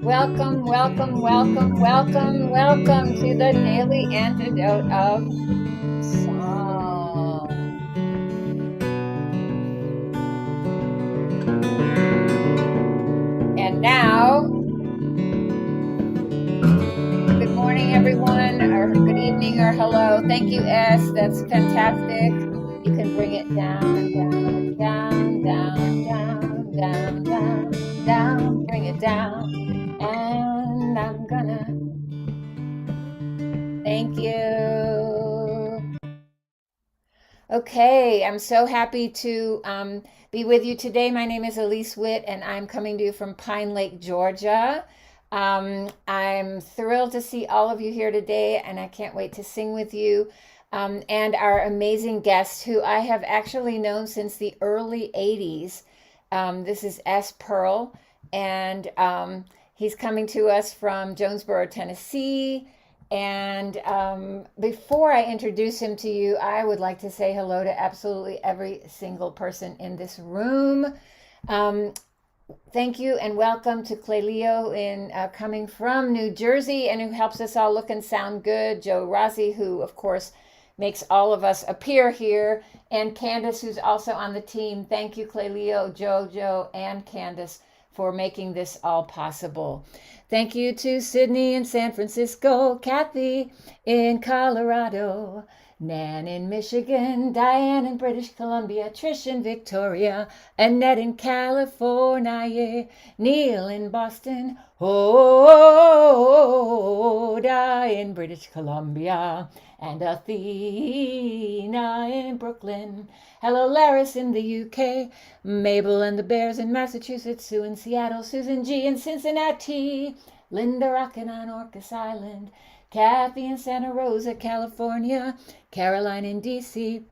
Welcome, welcome, welcome, welcome, welcome to the Daily Antidote of Song. And now, good morning, everyone, or good evening, or hello. Thank you, S. That's fantastic. You can bring it down, down, down, down, down, down, down, down. Bring it down. And I'm gonna thank you. Okay, I'm so happy to be with you today. My name is Elise Witt, and I'm coming to you from Pine Lake, Georgia. I'm thrilled to see all of you here today, and I can't wait to sing with you. And our amazing guest, who I have actually known since the early 80s. This is S. Pearl, and he's coming to us from Jonesboro, Tennessee. And before I introduce him to you, I would like to say hello to absolutely every single person in this room. Thank you and welcome to Clelio in coming from New Jersey and who helps us all look and sound good. Joe Rossi, who of course makes all of us appear here, and Candace, who's also on the team. Thank you, Clelio, Joe, and Candace, for making this all possible. Thank you to Sydney in San Francisco, Kathy in Colorado, Nan in Michigan, Diane in British Columbia, Trish in Victoria, Annette in California, Neil in Boston, Di in British Columbia, and Athena in Brooklyn. Hello, Laris in the UK, Mabel and the Bears in Massachusetts, Sue in Seattle, Susan G in Cincinnati, Linda rockin' on Orcas Island, Kathy in Santa Rosa, California, Caroline in DC,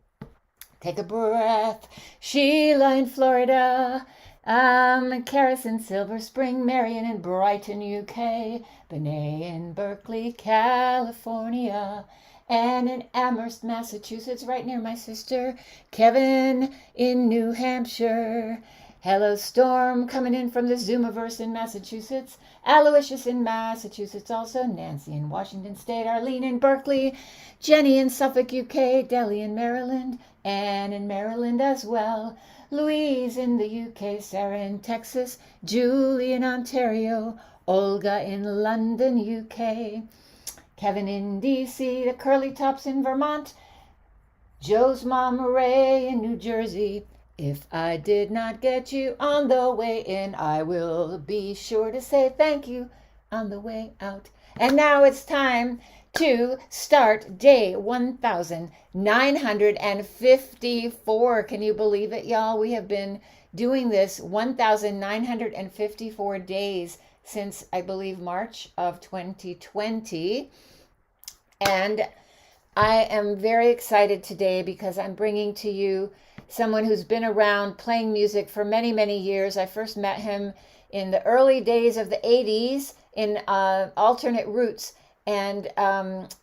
take a breath, Sheila in Florida, Karis in Silver Spring, Marion in Brighton, UK, Benet in Berkeley, California, and in Amherst, Massachusetts, right near my sister, Kevin in New Hampshire. Hello, Storm, coming in from the Zoomiverse in Massachusetts. Aloysius in Massachusetts also. Nancy in Washington State. Arlene in Berkeley. Jenny in Suffolk, UK. Delhi in Maryland. Anne in Maryland as well. Louise in the UK. Sarah in Texas. Julie in Ontario. Olga in London, UK. Kevin in DC, the Curly Tops in Vermont, Joe's mom Ray in New Jersey. If I did not get you on the way in, I will be sure to say thank you on the way out. And now it's time to start day 1954. Can you believe it, y'all? We have been doing this 1954 days since, I believe, March of 2020. And I am very excited today because I'm bringing to you someone who's been around playing music for many, many years. I first met him in the early days of the 80s in Alternate Roots. And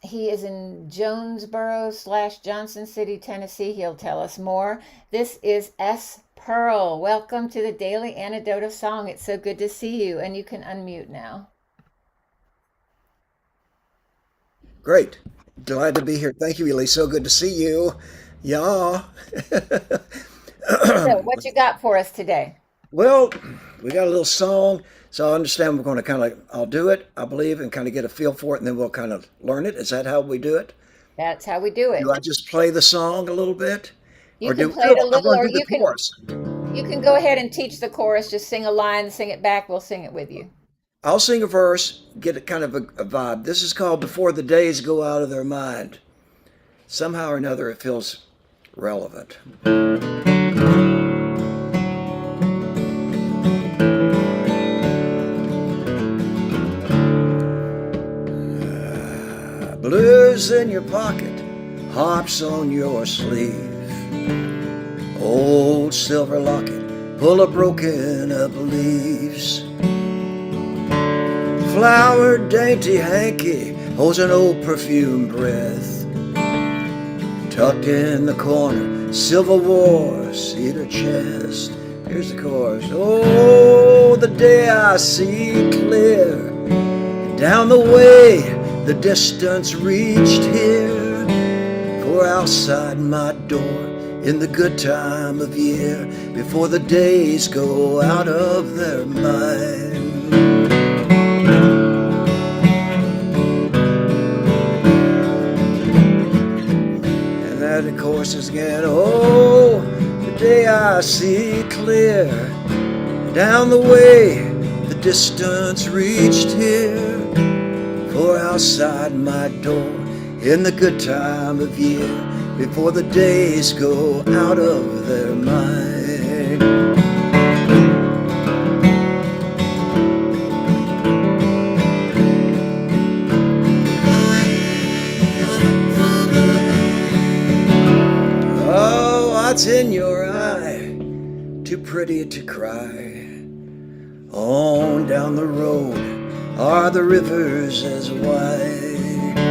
he is in Jonesboro/Johnson City, Tennessee. He'll tell us more. This is S. Pearl. Welcome to the Daily Antidote of Song. It's so good to see you, and you can unmute now. Great. Glad to be here. Thank you, Elise. So good to see you. Yeah. So, what you got for us today? Well, we got a little song, so I understand we're going to I'll do it, I believe, and kind of get a feel for it, and then we'll kind of learn it. Is that how we do it? That's how we do it. Do I just play the song a little bit? You can play it a I'm little, going or to do the chorus. you can go ahead and teach the chorus. Just sing a line, sing it back. We'll sing it with you. I'll sing a verse, get a kind of a vibe. This is called Before the Days Go Out of Their Mind. somehow or another it feels relevant. Blues in your pocket, harps on your sleeve, old silver locket full of broken up leaves. Flowered dainty hanky holds an old perfume breath. Tucked in the corner, Civil War, cedar chest. Here's the chorus. Oh, the day I see clear, down the way the distance reached here. For outside my door, in the good time of year, before the days go out of their mind. And the chorus is again. Oh, the day I see clear, down the way the distance reached here. For outside my door, in the good time of year, before the days go out of their mind. Oh, what's in your eye? Too pretty to cry. On down the road are the rivers as wide.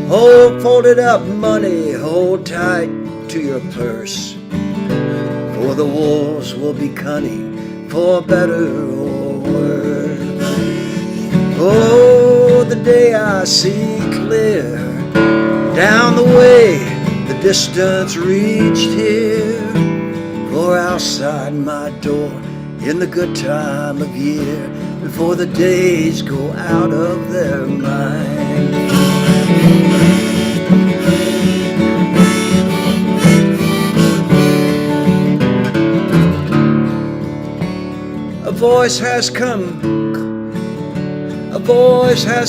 Hold folded up money, hold tight to your purse. For the wolves will be cunning, for better or worse. Oh, the day I see clear, down the way the distance reached here. For outside my door, in the good time of year, before the days go out of their mind. A voice has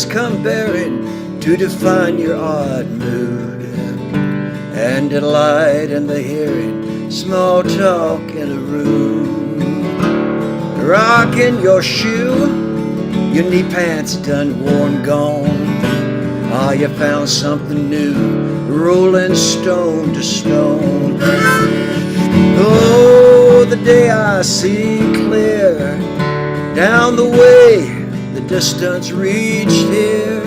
come bearing to define your odd mood, and delight in the hearing small talk in a room. Rock in your shoe, your knee pants done worn gone. Ah, you found something new, rolling stone to stone. Oh, the day I see clear, down the way the distance reached here.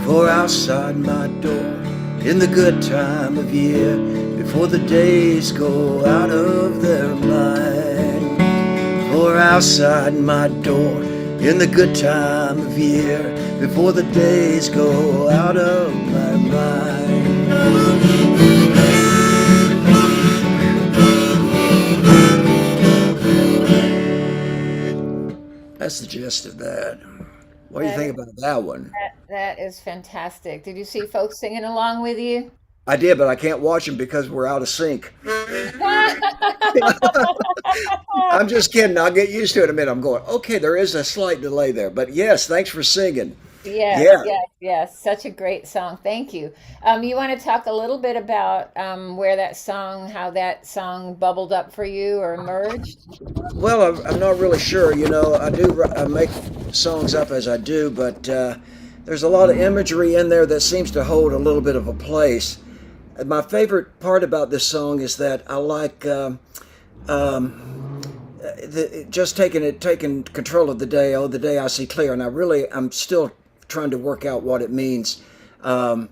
For outside my door, in the good time of year, before the days go out of their mind. For outside my door, in the good time of year, before the days go out of my mind. That's the gist of that. What do you That think about that one? that is fantastic. Did you see folks singing along with you? I did, but I can't watch them because we're out of sync. I'm just kidding. I'll get used to it in a minute. I'm going, okay, there is a slight delay there. But yes, thanks for singing. Yes, Yeah. yes, yes. Such a great song. Thank you. You want to talk a little bit about where that song, how that song bubbled up for you or emerged? Well, I'm not really sure. I make songs up as I do, but there's a lot of imagery in there that seems to hold a little bit of a place. And my favorite part about this song is that I like just taking control of the day. Oh, the day I see clear, and I'm still trying to work out what it means. Um,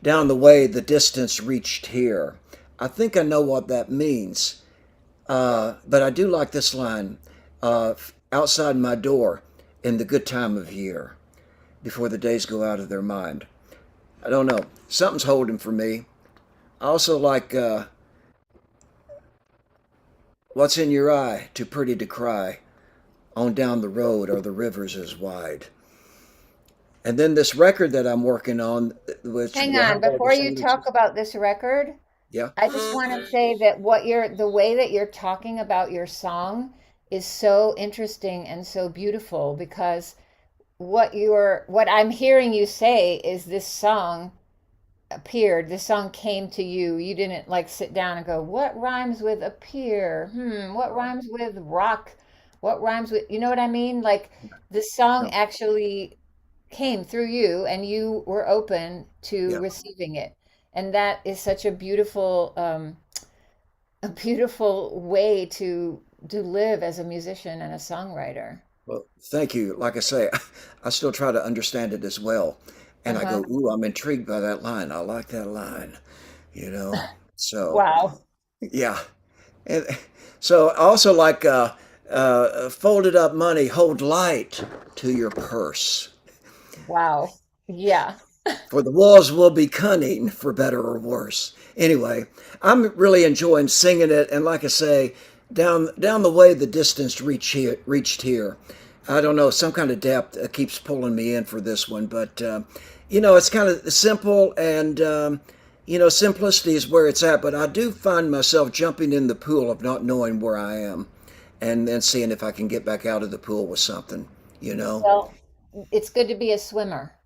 Down the way, the distance reached here. I think I know what that means. But I do like this line, outside my door in the good time of year, before the days go out of their mind. I don't know. Something's holding for me. I also like what's in your eye, too pretty to cry. On down the road are the rivers as wide. And then this record that I'm working on, which Hang will on, have all the before you songs. talk about this record, Yeah. I just want to say that the way that you're talking about your song is so interesting and so beautiful because what I'm hearing you say is this song appeared, this song came to you. You didn't like sit down and go, what rhymes with appear? What rhymes with rock? What rhymes with, you know what I mean? Like the song No. actually came through you and you were open to Yeah. receiving it. And that is such a beautiful way to live as a musician and a songwriter. Well, thank you. Like I say, I still try to understand it as well. And I Uh-huh. go, ooh, I'm intrigued by that line. I like that line, you know? So, Wow. yeah. And so I also like folded up money, hold light to your purse. Wow. Yeah. For the walls will be cunning, for better or worse. Anyway, I'm really enjoying singing it, and like I say, down the way the distance reached here. I don't know, some kind of depth keeps pulling me in for this one, but it's kind of simple, and simplicity is where it's at. But I do find myself jumping in the pool of not knowing where I am, and then seeing if I can get back out of the pool with something. You know, Well, it's good to be a swimmer.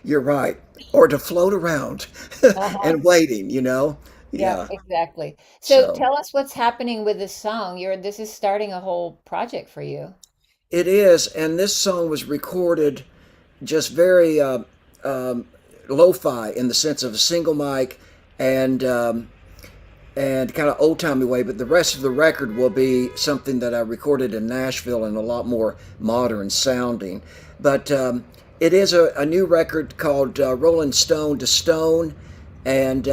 you're right, or to float around Uh-huh. and waiting. Yeah, Yeah. exactly. So So tell us what's happening with this song. This is starting a whole project for you. it is, and this song was recorded just very um, lo-fi in the sense of a single mic and kind of old-timey way. But the rest of the record will be something that I recorded in Nashville and a lot more modern sounding. But it is a new record called Rolling Stone to Stone, and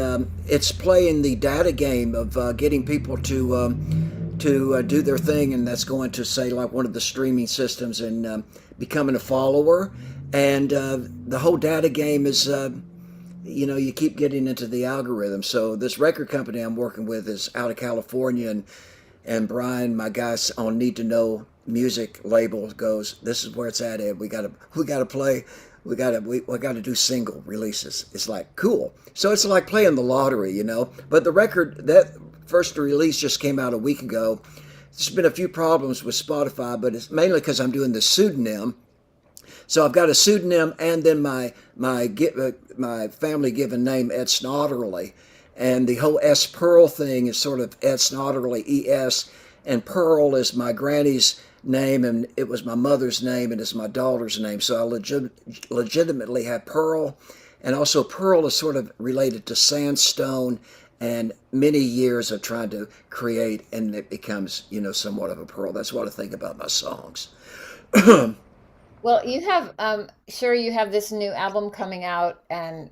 it's playing the data game of getting people to do their thing, and that's going to say like one of the streaming systems and becoming a follower. And the whole data game is, you keep getting into the algorithm. So this record company I'm working with is out of California, and Brian, my guy on Need to Know Music label, goes, "This is where it's at, Ed. We gotta play. We gotta do single releases." It's like cool. So it's like playing the lottery. But the record that first release just came out a week ago. There's been a few problems with Spotify, but it's mainly because I'm doing the pseudonym. So I've got a pseudonym and then my family given name Ed Snodderly, and the whole S Pearl thing is sort of Ed Snodderly ES, and Pearl is my granny's name, and it was my mother's name, and it's my daughter's name. So I legitimately have Pearl, and also Pearl is sort of related to sandstone, and many years of trying to create, and it becomes somewhat of a pearl. That's what I think about my songs. Well, you have, sure, you have this new album coming out and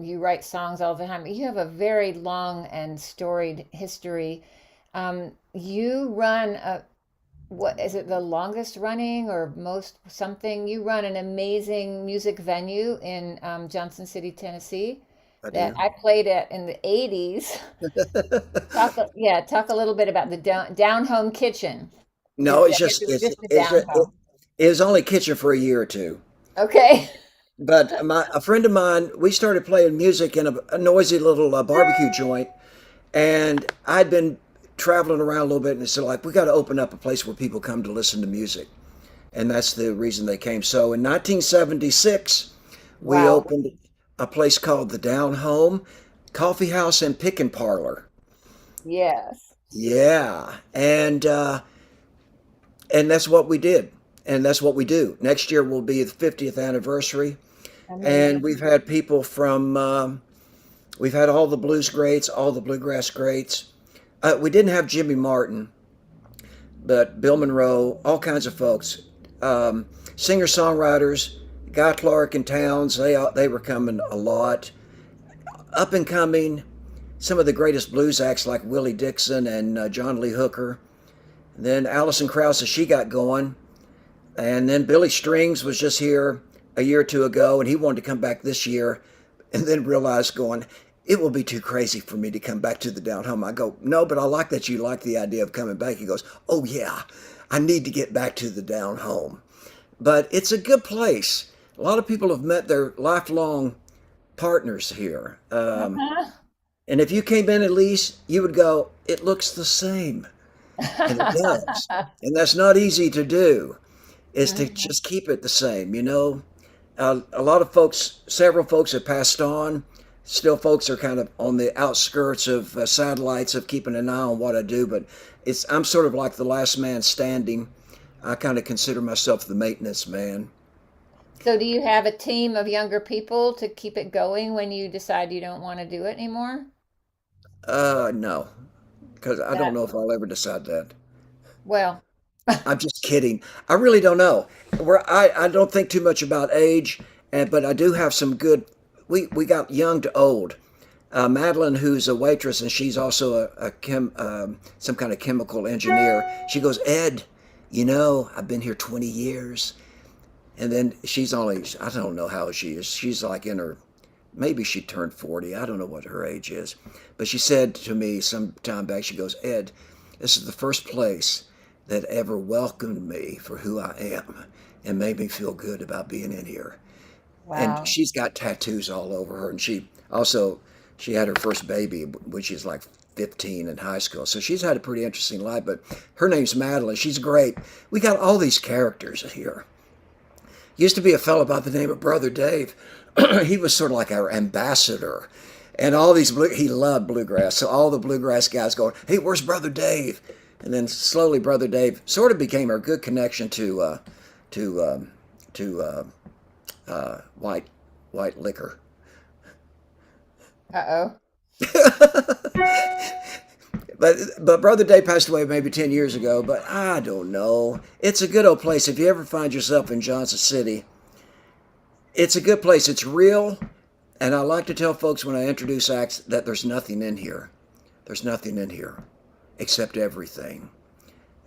you write songs all the time. You have a very long and storied history. You run what is it, the longest running or most something? You run an amazing music venue in Johnson City, Tennessee I that do. I played at in the 80s. Yeah, talk a little bit about the down home kitchen. No, it's It just was just a it's down it home. is only kitchen for a year or two. Okay. But a friend of mine, we started playing music in a noisy little barbecue joint, and I'd been traveling around a little bit, and it's like we got to open up a place where people come to listen to music, and that's the reason they came. So in 1976, we Wow. opened a place called the Down Home Coffee House and Pick Parlor. Yes. Yeah, and that's what we did, and that's what we do. Next year will be the 50th anniversary, and Amazing. we've had people from we've had all the blues greats, all the bluegrass greats. We didn't have Jimmy Martin, but Bill Monroe, all kinds of folks, singer songwriters, Guy Clark and Towns. They were coming a lot. Up and coming, some of the greatest blues acts like Willie Dixon and John Lee Hooker. Then Alison Krauss, she got going. And then Billy Strings was just here a year or two ago, and he wanted to come back this year, and then realized going, it will be too crazy for me to come back to the down home. I go, no, but I like that you like the idea of coming back. He goes, oh yeah, I need to get back to the down home. But it's a good place. A lot of people have met their lifelong partners here. Uh-huh. And if you came in at least, you would go, it looks the same. And it does. And that's not easy to do, is to Mhm. just keep it the same. A lot of folks, several folks have passed on. still folks are kind of on the outskirts of satellites of keeping an eye on what I do, but I'm sort of like the last man standing. I kind of consider myself the maintenance man. So do you have a team of younger people to keep it going when you decide you don't want to do it anymore? No, because I don't That, know if I'll ever decide that. well, I'm just kidding. I really don't know. I don't think too much about age, but I do have some good. We got young to old. Madeline, who's a waitress, and she's also some kind of chemical engineer. She goes, Ed, I've been here 20 years. And then I don't know how she is. She's like in her, maybe she turned 40. I don't know what her age is. But she said to me some time back, she goes, Ed, this is the first place that ever welcomed me for who I am and made me feel good about being in here. And wow. she's got tattoos all over her. And she had her first baby when she was like 15 in high school. So she's had a pretty interesting life. But her name's Madeline. She's great. We got all these characters here. Used to be a fellow by the name of Brother Dave. He was sort of like our ambassador. And he loved bluegrass. So all the bluegrass guys going, hey, where's Brother Dave? And then slowly Brother Dave sort of became our good connection to, to white liquor. Uh-oh. But Brother Dave passed away maybe 10 years ago, but I don't know. It's a good old place. If you ever find yourself in Johnson City, it's a good place. It's real. And I like to tell folks when I introduce acts that there's nothing in here. There's nothing in here except everything.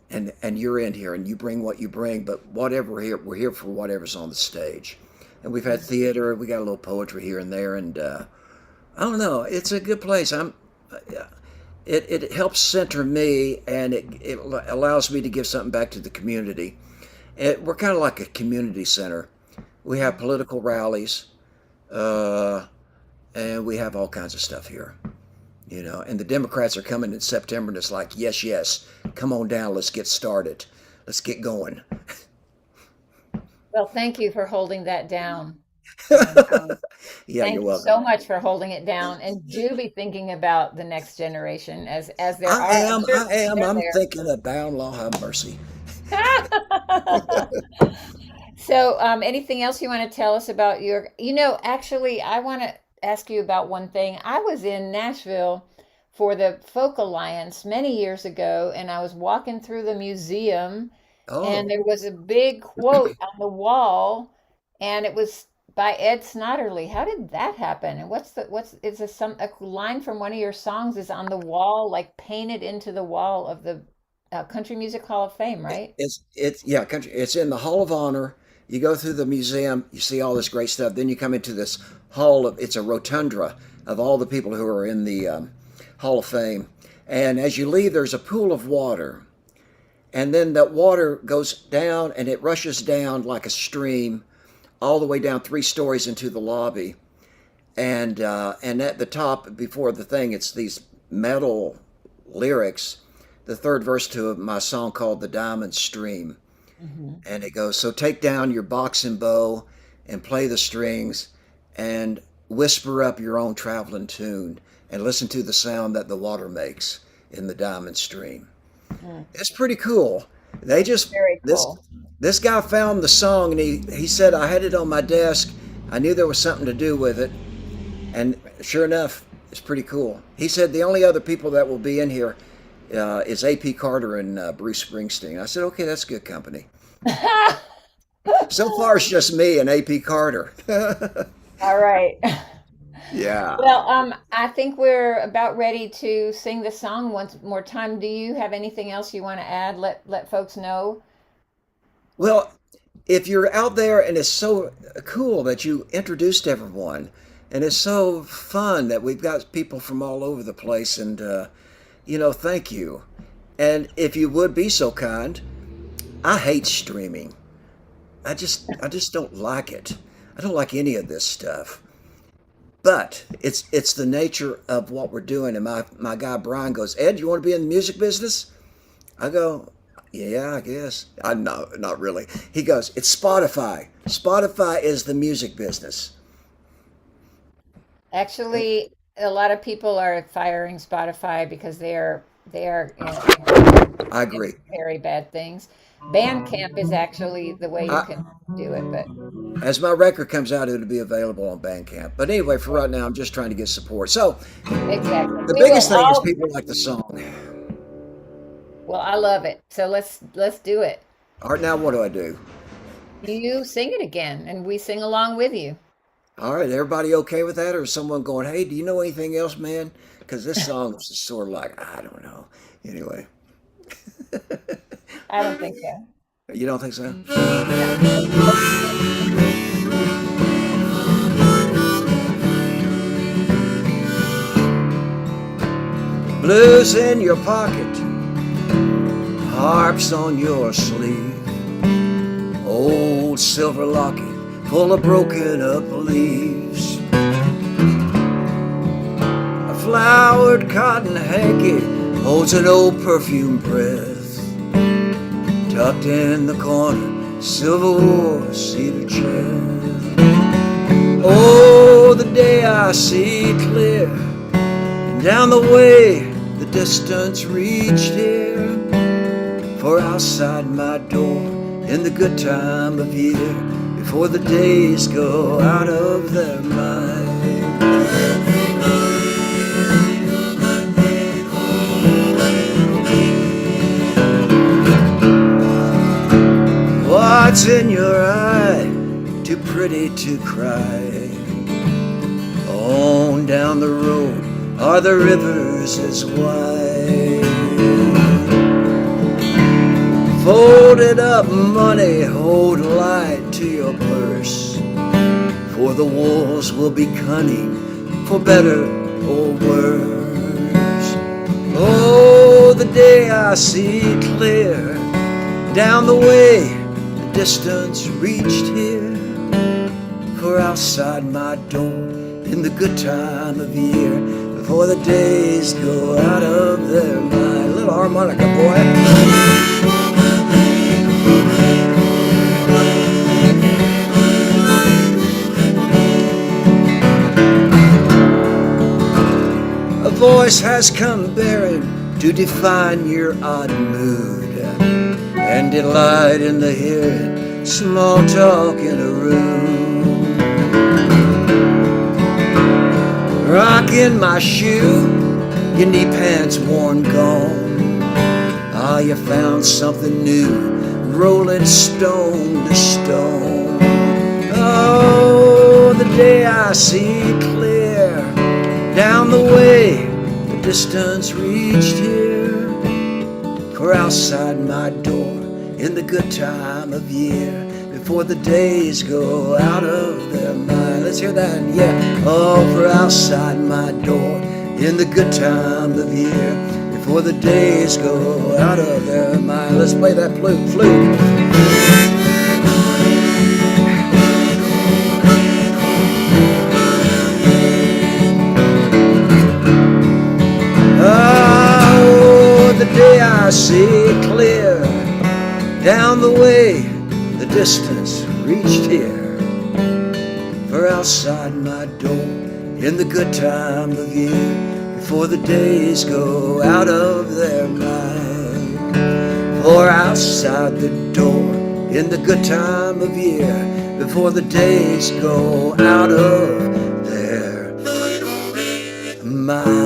And you're in here and you bring what you bring, but whatever we're here for whatever's on the stage. And we've had theater, we got a little poetry here and there, and I don't know. It's a good place. It helps center me, and it allows me to give something back to the community. We're kind of like a community center. We have political rallies, uh, and we have all kinds of stuff here. And the Democrats are coming in September, and it's like, yes, yes, come on down, let's get started, let's get going. Well, thank you for holding that down. And Yeah, you're thank you so welcome. much for holding it down. And do be thinking about the next generation as there I are. I'm am, sure I am. they're I'm there. thinking about Lord have mercy. So, anything else you want to tell us about actually, I want to ask you about one thing. I was in Nashville for the Folk Alliance many years ago, and I was walking through the museum, and Oh, there was a big quote on the wall, and it was by Ed Snoterly. How did that happen? And is this a line from one of your songs is on the wall, like painted into the wall of the Country Music Hall of Fame, right? it's yeah, country. It's in the Hall of Honor. You go through the museum, you see all this great stuff. Then you come into this it's a rotunda of all the people who are in the Hall of Fame. And as you leave, there's a pool of water. And then that water goes down and it rushes down like a stream all the way down 3 stories into the lobby. And at the top, before the thing, it's these metal lyrics. The third verse to my song called "The Diamond Stream," Hmm. and it goes, "So take down your box and bow, and play the strings, and whisper up your own traveling tune, and listen to the sound that the water makes in the diamond stream." Mm, It's pretty cool. They just very this cool. this guy found the song, and he said I had it on my desk. I knew there was something to do with it, and sure enough, it's pretty cool. He said the only other people that will be in here is A.P. Carter and Bruce Springsteen. I said, okay, that's good company. So far, it's just me and A.P. Carter. All right. Yeah. Well, I think we're about ready to sing the song once more time. Do you have anything else you want to add? Let folks know. Well, if you're out there and it's so cool that you introduced everyone, and it's so fun that we've got people from all over the place, and thank you. And if you would be so kind, I hate streaming. I just don't like it. I don't like any of this stuff. But it's the nature of what we're doing. And my guy Brian goes, Ed, you want to be in the music business? I go, yeah, I guess. I'm not really. He goes, it's Spotify. Spotify is the music business. Actually, a lot of people are firing Spotify because they are I in agree. some very bad things. Bandcamp is actually the way you I, can do it, but as my record comes out, it'll be available on Bandcamp. But anyway, for right now, I'm just trying to get support. So exactly. the We will biggest thing is all people like the song. well, I love it. So let's do it. All right, now what do I do? You sing it again and we sing along with you. All right, everybody okay with that, or is someone going, "Hey, do you know anything else, man?" Because this song is just sort of like I don't know. Anyway, I don't think so. you don't think so? No. Let's do it. Blues in your pocket, harps on your sleeve, old silver locket full of broken up leaves, a flowered cotton hanky holds an old perfume breath, tucked in the corner, silver cedar chair. Oh, the day I see clear, down the way the distance reached here, for outside my door in the good time of year, before the days go out of their mind. What's in your eye? Too pretty to cry. On down the road are the rivers as wide. Folded up money, hold light to your purse, for the walls will be cunning, for better or worse. Oh, the day I see clear, down the way the distance reached here, for outside my door in the good time of year, before the days go out of their mind. Little harmonica, boy. A voice has come bearing to define your odd mood, and delight in the hearing small talk in a room. Rocking my shoe, your knee pants worn gone. Ah, you found something new, rolling stone to stone. Oh, the day I see clear, down the way the distance reached here, for outside my door in the good time of year, before the days go out of their mind. Let's hear that, yeah. Oh, for outside my door in the good time of year, before the days go out of their mind. Let's play that flute. Oh, the day I see clear, down the way the distance reached here, for outside my door in the good time of year, before the days go out of their mind. For outside the door in the good time of year, before the days go out of their mind.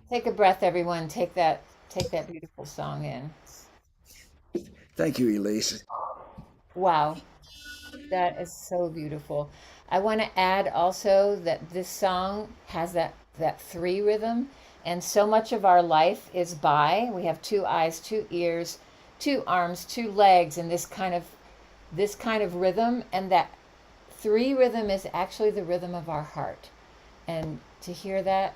Take a breath, everyone. Take that beautiful song in. Thank you, Elise. Wow, that is so beautiful. I want to add also that this song has that three rhythm, and so much of our life is by. We have two eyes, two ears, two arms, two legs, and this kind of rhythm, and that three rhythm is actually the rhythm of our heart. And to hear that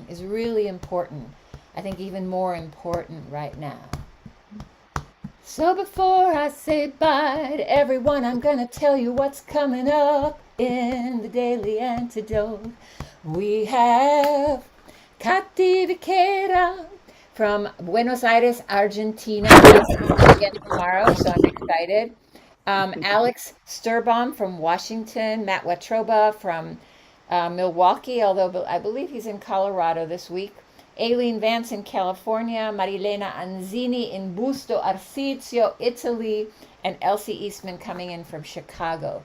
is really important. I think even more important right now. So before I say bye to everyone, I'm gonna tell you what's coming up in the Daily Antidote. We have Cativiquera from Buenos Aires, Argentina. Again tomorrow, so I'm excited. Alex Sturbaum from Washington, Matt Watroba from Milwaukee, although I believe he's in Colorado this week. Aileen Vance in California, Marilena Anzini in Busto Arsizio, Italy, and Elsie Eastman coming in from Chicago.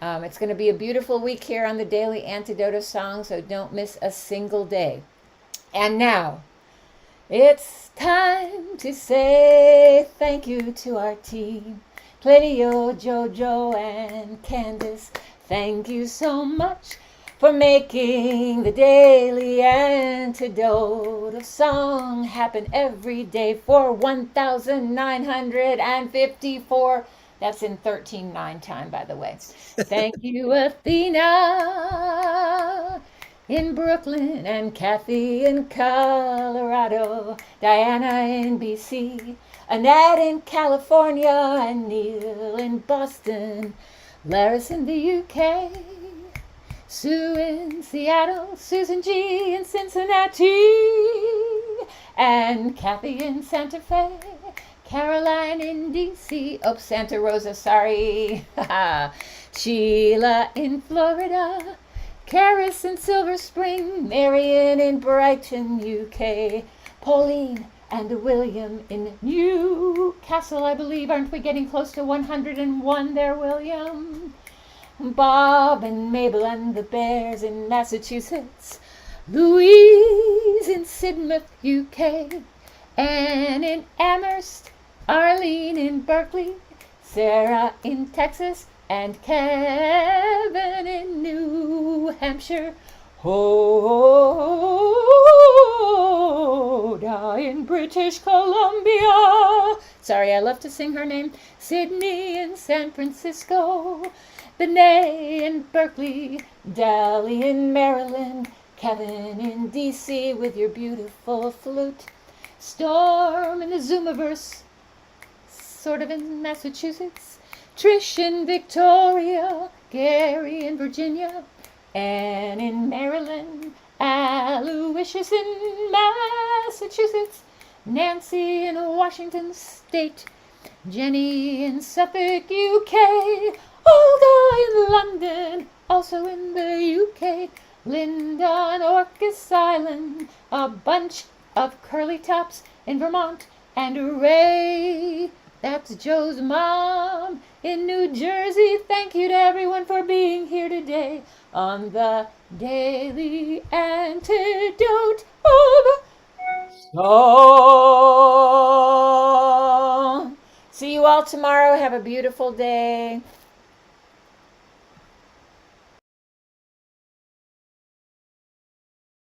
It's going to be a beautiful week here on the Daily Antidote of Song, so don't miss a single day. And now, it's time to say thank you to our team. Cleo, Jojo, and Candace, thank you so much for making the Daily Antidote of Song happen every day for 1,954. That's in 13/9 time, by the way. Thank you, Athena in Brooklyn, and Kathy in Colorado, Diana in BC, Annette in California, and Neil in Boston, Laris in the UK, Sue in Seattle, Susan G in Cincinnati, and Kathy in Santa Fe, Caroline in DC, oh, Santa Rosa, sorry, Sheila in Florida, Karis in Silver Spring, Marion in Brighton, UK, Pauline and William in Newcastle, I believe. Aren't we getting close to 101 there, William? Bob and Mabel and the Bears in Massachusetts, Louise in Sidmouth, UK, Anne in Amherst, Arlene in Berkeley, Sarah in Texas, and Kevin in New Hampshire, Hoda in British Columbia. Sorry, I love to sing her name. Sydney in San Francisco, Benet in Berkeley, Dally in Maryland, Kevin in DC with your beautiful flute, Storm in the Zoomiverse, sort of in Massachusetts, Trish in Victoria, Gary in Virginia, Anne in Maryland, Aloysius in Massachusetts, Nancy in Washington State, Jenny in Suffolk, UK, Olga in London, also in the UK, Linda on Orcas Island, a bunch of curly tops in Vermont, and Ray, that's Joe's mom in New Jersey. Thank you to everyone for being here today on the Daily Antidote of Song. See you all tomorrow. Have a beautiful day.